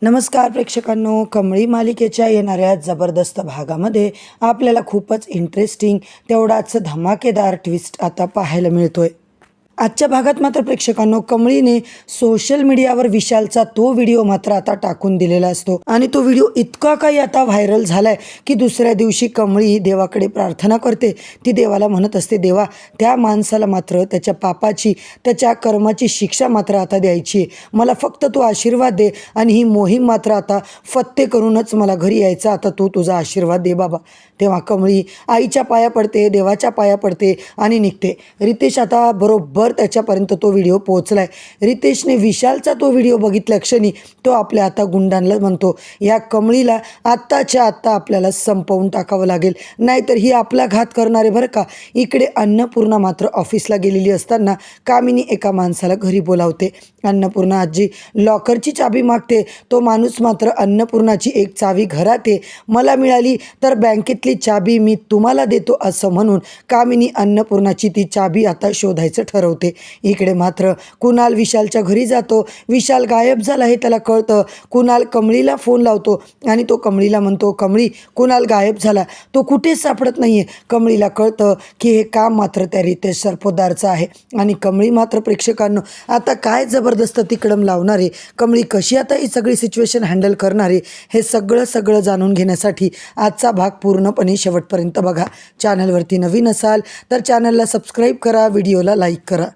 नमस्कार प्रेक्षकांनो, कमळी मालिकेच्या येणाऱ्या जबरदस्त भागामध्ये आपल्याला खूपच इंटरेस्टिंग तेवढाच धमाकेदार ट्विस्ट आता पाहायला मिळतोय. आजच्या भागात मात्र प्रेक्षकांनो, कमळीने सोशल मीडियावर विशालचा तो व्हिडिओ मात्र आता टाकून दिलेला असतो आणि तो व्हिडिओ इतका काही आता व्हायरल झालाय की दुसऱ्या दिवशी कमळी देवाकडे प्रार्थना करते. ती देवाला म्हणत असते, देवा त्या माणसाला मात्र त्याच्या पापाची त्याच्या कर्माची शिक्षा मात्र आता द्यायची आहे. मला फक्त तू आशीर्वाद दे आणि ही मोहीम मात्र आता फत्ते करूनच मला घरी यायचं. आता तू तुझा आशीर्वाद दे बाबा. तेव्हा कमळी आईच्या पाया पडते, देवाच्या पाया पडते आणि निघते. रितेश आता बरोबर त्याच्यापर्यंत तो व्हिडिओ पोहोचलाय. रितेशने विशालचा तो व्हिडिओ बघितल्या क्षणी तो आपल्या आता गुंडांना म्हणतो, या कमळीला आत्ताच्या आत्ता आपल्याला संपवून टाकावं लागेल, नाहीतर ही आपला घात करणार आहे बरं का. इकडे अन्नपूर्णा मात्र ऑफिसला गेलेली असताना कामिनी एका माणसाला घरी बोलावते. अन्नपूर्णा आजी लॉकरची चाबी मागते. तो माणूस मात्र अन्नपूर्णाची एक चावी घरात आहे, मला मिळाली तर बँकेतली चाबी मी तुम्हाला देतो असं म्हणून कामिनी अन्नपूर्णाची ती चाबी आता शोधायचं ठरवते. इकडे मात्र कुणाल विशालच्या घरी जातो. विशाल गायब झाला हे त्याला कळतं. कुणाल कमळीला फोन लावतो आणि तो कमळीला म्हणतो, कमळी कुणाल गायब झाला, तो कुठेच सापडत नाहीये. कमळीला कळतं की हे काम मात्र त्या रितेश सरपोतदारचं आहे आणि कमळी मात्र प्रेक्षकांनो आता काय जबरदस्त तिकडम लावणार आहे, कमळी कशी आता ही सगळी सिच्युएशन हँडल करणार आहे, हे सगळं जाणून घेण्यासाठी आजचा भाग पूर्णपणे शेवटपर्यंत बघा. चॅनलवरती नवीन असाल तर चॅनलला सबस्क्राईब करा, व्हिडिओला लाईक करा.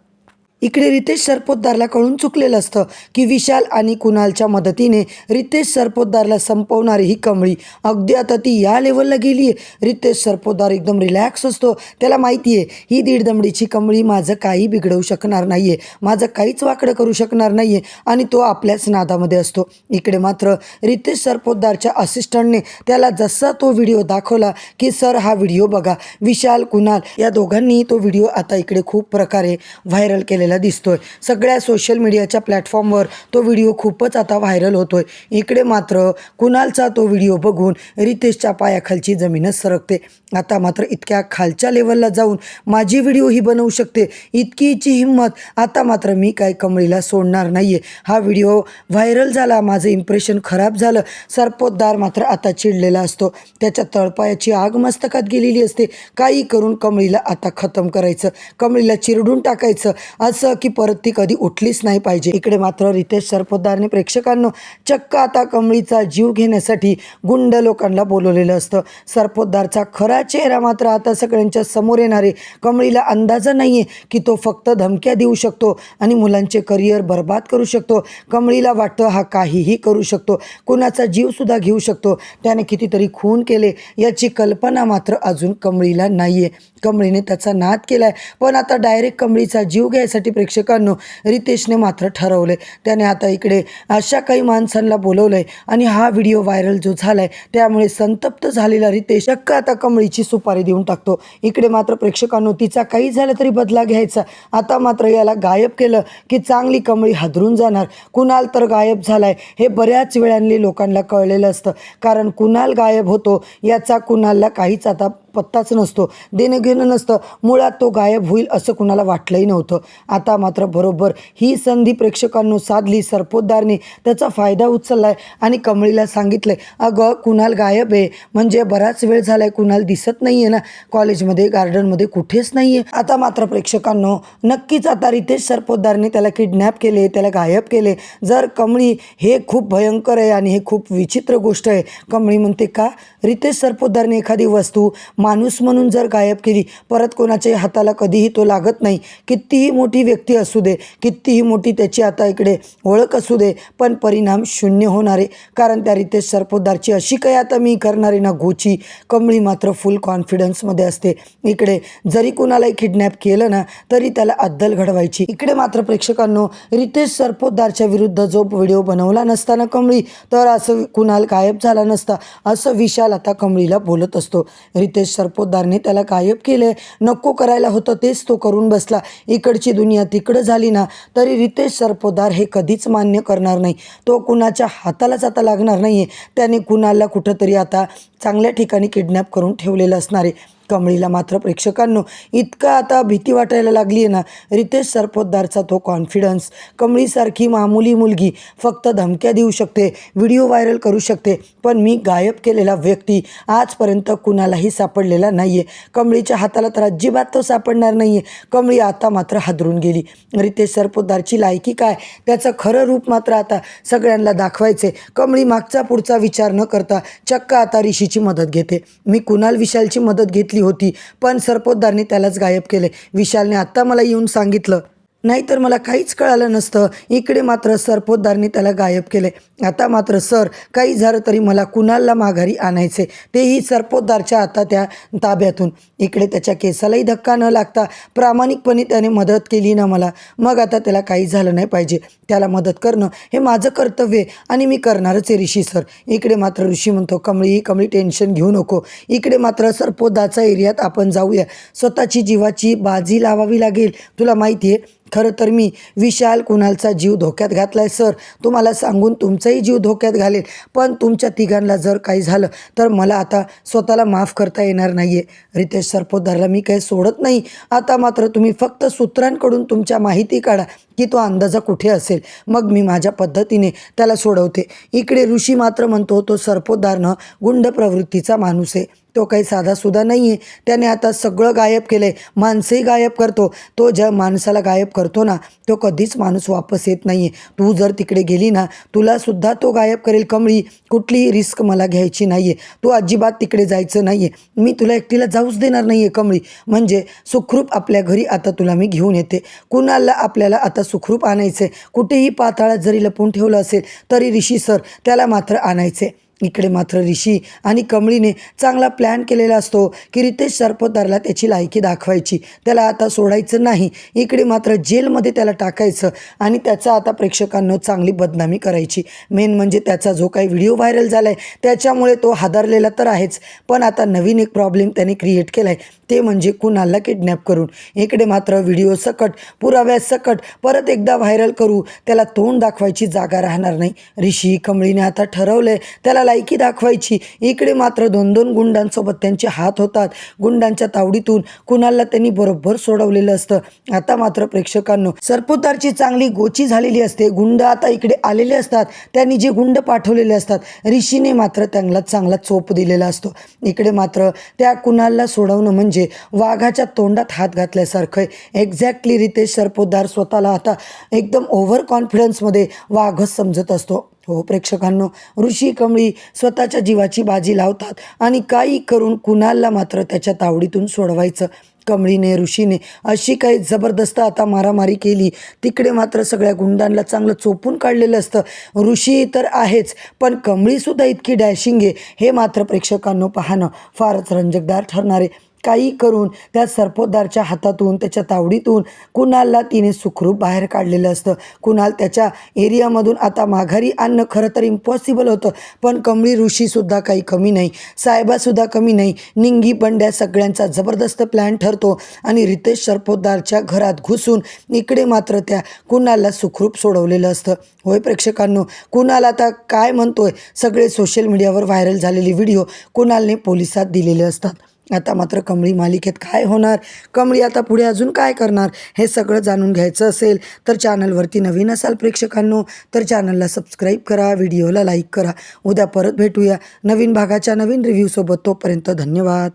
इकडे रितेश सरपोतदारला कळून चुकलेलं असतं की विशाल आणि कुणालच्या मदतीने रितेश सरपोतदारला संपवणारी ही कमळी अगदी आता ती या लेवलला गेली आहे. रितेश सरपोतदार एकदम रिलॅक्स असतो. त्याला माहिती आहे ही दीड दमडीची कमळी माझं काही बिघडवू शकणार नाही आहे, माझं काहीच वाकडं करू शकणार नाही आहे आणि तो आपल्याच नादामध्ये असतो. इकडे मात्र रितेश सरपोतदारच्या असिस्टंटने त्याला जसा तो व्हिडिओ दाखवला की सर हा व्हिडिओ बघा, विशाल कुणाल या दोघांनी तो व्हिडिओ आता इकडे खूप प्रकारे व्हायरल केलेला दिसतोय. सगळ्या सोशल मीडियाच्या प्लॅटफॉर्मवर तो व्हिडिओ खूपच आता व्हायरल होतोय. इकडे मात्र कुणालचा तो व्हिडिओ बघून रितेशच्या पायाखालची जमीनच सरकते. आता मात्र इतक्या खालच्या लेवलला जाऊन माझी व्हिडिओ ही बनवू शकते, इतकीची हिंमत, आता मात्र मी काय कमळीला सोडणार नाहीये. हा व्हिडिओ व्हायरल झाला, माझं इम्प्रेशन खराब झालं. सरपोतदार मात्र आता चिडलेला असतो. त्याच्या तळपायाची आग मस्तकात गेलेली असते. काही करून कमळीला आता खतम करायचं, कमळीला चिरडून टाकायचं, असं की परत ती कधी उठलीच नाही पाहिजे. इकडे मात्र रितेश सरपोतदारने प्रेक्षकांनो चक्क आता कमळीचा जीव घेण्यासाठी गुंड लोकांना बोलवलेलं असतं. सरपोतदारचा खरा चेहरा मात्र आता सगळ्यांच्या समोर येणार आहे. कमळीला अंदाजा नाही आहे की तो फक्त धमक्या देऊ शकतो आणि मुलांचे करिअर बर्बाद करू शकतो. कमळीला वाटतं हा काहीही करू शकतो, कुणाचा जीवसुद्धा घेऊ शकतो. त्याने कितीतरी खून केले याची कल्पना मात्र अजून कमळीला नाही आहे. कमळीने त्याचा नाद केला आहे, पण आता डायरेक्ट कमळीचा जीव घ्यायसाठी प्रेक्षकांनो रितेशने मात्र ठरवले. त्याने आता इकडे अशा काही माणसांना बोलवलं आहे आणि हा व्हिडिओ व्हायरल जो झाला आहे त्यामुळे संतप्त झालेला रितेश चक्क आता कमळीची सुपारी देऊन टाकतो. इकडे मात्र प्रेक्षकांनो तिचा काही झालं तरी बदला घ्यायचा. आता मात्र याला गायब केलं की चांगली कमळी हादरून जाणार. कुणाल तर गायब झालाय हे बऱ्याच वेळांनी लोकांना कळलेलं असतं, कारण कुणाल गायब होतो याचा कुणालला काहीच आता पत्ताच नसतो, देणं घेणं नसतं. मुळात तो गायब होईल असं कुणाला वाटलंही नव्हतं. आता मात्र बरोबर ही संधी प्रेक्षकांनो साधली. सरपोतदारने त्याचा फायदा उचललाय आणि कमळीला सांगितलंय, अगं कुणाल गायब आहे, म्हणजे बराच वेळ झालाय कुणाल दिसत नाहीये ना, कॉलेजमध्ये गार्डनमध्ये कुठेच नाहीये. आता मात्र प्रेक्षकांनो नक्कीच आता रितेश सरपोतदारने त्याला किडनॅप केले, त्याला गायब केले. जर कमळी हे खूप भयंकर आहे आणि हे खूप विचित्र गोष्ट आहे. कमळी म्हणते का रितेश सरपोतदारने एखादी वस्तू माणूस म्हणून जर गायब केली, परत कोणाच्याही हाताला कधीही तो लागत नाही. कितीही मोठी व्यक्ती असू दे, कितीही मोठी त्याची आता इकडे ओळख असू दे, पण परिणाम शून्य होणार आहे. कारण त्या रितेश सरपोतदारची अशी काही आता मी करणारी ना गोची. कमळी मात्र फुल कॉन्फिडन्समध्ये असते. इकडे जरी कुणालाही किडनॅप केलं ना तरी त्याला अद्दल घडवायची. इकडे मात्र प्रेक्षकांनो रितेश सरपोतदारच्या विरुद्ध जो व्हिडिओ बनवला नसताना कमळी, तर असं कुणाल गायब झाला नसता असं विशाल आता कमळीला बोलत असतो. रितेश सरपोतदारने त्याला गायब केले, नको करायला होतं तेच तो करून बसला. इकडची दुनिया तिकडं झाली ना तरी रितेश सरपोतदार हे कधीच मान्य करणार नाही. तो कुणाच्या हातालाच आता लागणार नाही आहे. त्याने कुणाला कुठंतरी आता चांगल्या ठिकाणी किडनॅप करून ठेवलेलं असणार आहे. कमळीला मात्र प्रेक्षकांनो इतका आता भीती वाटायला लागली आहे ना. रितेश सरपोतदारचा तो कॉन्फिडन्स, कमळीसारखी मामूली मुलगी फक्त धमक्या देऊ शकते, व्हिडिओ व्हायरल करू शकते, पण मी गायब केलेला व्यक्ती आजपर्यंत कुणालाही सापडलेला नाही आहे. कमळीच्या हाताला तर अजिबात तो सापडणार नाही आहे. कमळी आता मात्र हादरून गेली. रितेश सरपोतदारची लायकी काय, त्याचं खरं रूप मात्र आता सगळ्यांना दाखवायचे. कमळी मागचा पुढचा विचार न करता चक्क आता ऋषीची मदत घेते. मी कुणाल विशालची मदत घेतली होती, पण सरपोतदारने त्यालाच गायब केले. विशालने आत्ता मला येऊन सांगितलं, नाहीतर मला काहीच कळालं नसतं. इकडे मात्र सरपोतदारने त्याला गायब केले. आता मात्र सर, काही झालं तरी मला कुणालला माघारी आणायचे, तेही सरपोतदारच्या आता त्या ताब्यातून. इकडे त्याच्या केसालाही धक्का न लागता प्रामाणिकपणे त्याने मदत केली ना मला, मग आता त्याला काही झालं नाही पाहिजे. त्याला मदत करणं हे माझं कर्तव्य आहे आणि मी करणारच आहे ऋषी सर. इकडे मात्र ऋषी म्हणतो, कमळी टेन्शन घेऊ नको. इकडे मात्र सरपोतदारच्या एरियात आपण जाऊया. स्वतःची जीवाची बाजी लावावी लागेल. तुला माहिती आहे, खरं तर मी विशाल कुणालचा जीव धोक्यात घातला आहे सर. तुम्हाला सांगून तुमचाही जीव धोक्यात घालेल, पण तुमच्या तिघांना जर काही झालं तर मला आता स्वतःला माफ करता येणार नाही आहे. रितेश सरपोतदारला मी काही सोडत नाही. आता मात्र तुम्ही फक्त सूत्रांकडून तुमच्या माहिती काढा की तो अंदाजा कुठे असेल, मग मी माझ्या पद्धतीने त्याला सोडवते. इकडे ऋषी मात्र म्हणतो, तो सरपोतदारनं गुंड प्रवृत्तीचा माणूस आहे. तो काही साधासुद्धा नाही आहे. त्याने आता सगळं गायब केलं आहे. माणसंही गायब करतो. तो ज्या माणसाला गायब करतो ना, तो कधीच माणूस वापस येत नाही आहे. तू जर तिकडे गेली ना, तुलासुद्धा तो गायब करेल. कमळी, कुठलीही रिस्क मला घ्यायची नाही आहे. तू अजिबात तिकडे जायचं नाही आहे. मी तुला एकटीला जाऊच देणार नाही आहे कमळी. म्हणजे सुखरूप आपल्या घरी आता तुला मी घेऊन येते. कुणाला आपल्याला आता सुखरूप आणायचे. कुठेही पाताळात जरी लपून ठेवलं असेल तरी ऋषी सर त्याला मात्र आणायचे. इकडे मात्र ऋषी आणि कमळीने चांगला प्लॅन केलेला असतो की रितेश सरपोतदारला त्याची लायकी दाखवायची, त्याला आता सोडायचं नाही. इकडे मात्र जेलमध्ये त्याला टाकायचं आणि त्याचा आता प्रेक्षकांना चांगली बदनामी करायची. मेन म्हणजे त्याचा जो काही व्हिडिओ व्हायरल झाला आहे त्याच्यामुळे तो हादरलेला तर आहेच, पण आता नवीन एक प्रॉब्लेम त्याने क्रिएट केला आहे, ते म्हणजे कुणालला किडनॅप करून. इकडे मात्र व्हिडिओ सकट, पुराव्यासकट परत एकदा व्हायरल करू, त्याला तोंड दाखवायची जागा राहणार नाही. ऋषी कमळीने आता ठरवलं आहे त्याला लायकी दाखवायची. इकडे मात्र 2-2 गुंडांसोबत त्यांचे हात होतात. गुंडांच्या तावडीतून कुणालला त्यांनी बरोबर सोडवलेलं असतं. आता मात्र प्रेक्षकांनो सरपोतदारची चांगली गोची झालेली असते. गुंड आता इकडे आलेले असतात. त्यांनी जे गुंड पाठवलेले असतात, ऋषीने मात्र त्यांना चांगला चोप दिलेला असतो. इकडे मात्र त्या कुणालला सोडवणं म्हणजे वाघाच्या तोंडात हात घातल्यासारखं आहे. एक्झॅक्टली रितेश सरपोतदार स्वतःला आता एकदम ओव्हर कॉन्फिडन्समध्ये वाघच समजत असतो. हो प्रेक्षकांनो, ऋषी कमळी स्वतःच्या जीवाची बाजी लावतात आणि काही करून कुणालला मात्र त्याच्या तावडीतून सोडवायचं. कमळीने, ऋषीने अशी काही जबरदस्त आता मारामारी केली. तिकडे मात्र सगळ्या गुंडांना चांगलं चोपून काढलेलं असतं. ऋषी तर आहेच, पण कमळीसुद्धा इतकी डॅशिंग आहे, हे मात्र प्रेक्षकांनो पाहणं फारच रंजकदार ठरणार आहे. काही करून त्या सरपोतदारच्या हातातून, त्याच्या तावडीतून कुणालला तिने सुखरूप बाहेर काढलेलं असतं. कुणाल त्याच्या एरियामधून आता माघारी आणणं खरं तर इम्पॉसिबल होतं, पण कमळी, ऋषीसुद्धा काही कमी नाही, साहेबासुद्धा कमी नाही. निंगी बंड्या सगळ्यांचा जबरदस्त प्लॅन ठरतो आणि रितेश सरपोतदारच्या घरात घुसून इकडे मात्र त्या कुणालला सुखरूप सोडवलेलं असतं. होय प्रेक्षकांनो, कुणाल आता काय म्हणतोय, सगळे सोशल मीडियावर व्हायरल झालेले व्हिडिओ कुणालने पोलिसात दिलेले असतात. आता मात्र कमळी मालिकेत काय होणार, कमळी आता पुढे अजून काय करणार, हे सगळं जाणून घ्यायचं असेल तर चॅनलवरती नवीन असाल प्रेक्षकांनो तर चॅनलला सबस्क्राईब करा, व्हिडिओला लाईक करा. उद्या परत भेटूया नवीन भागाच्या नवीन रिव्ह्यूसोबत. तोपर्यंत धन्यवाद.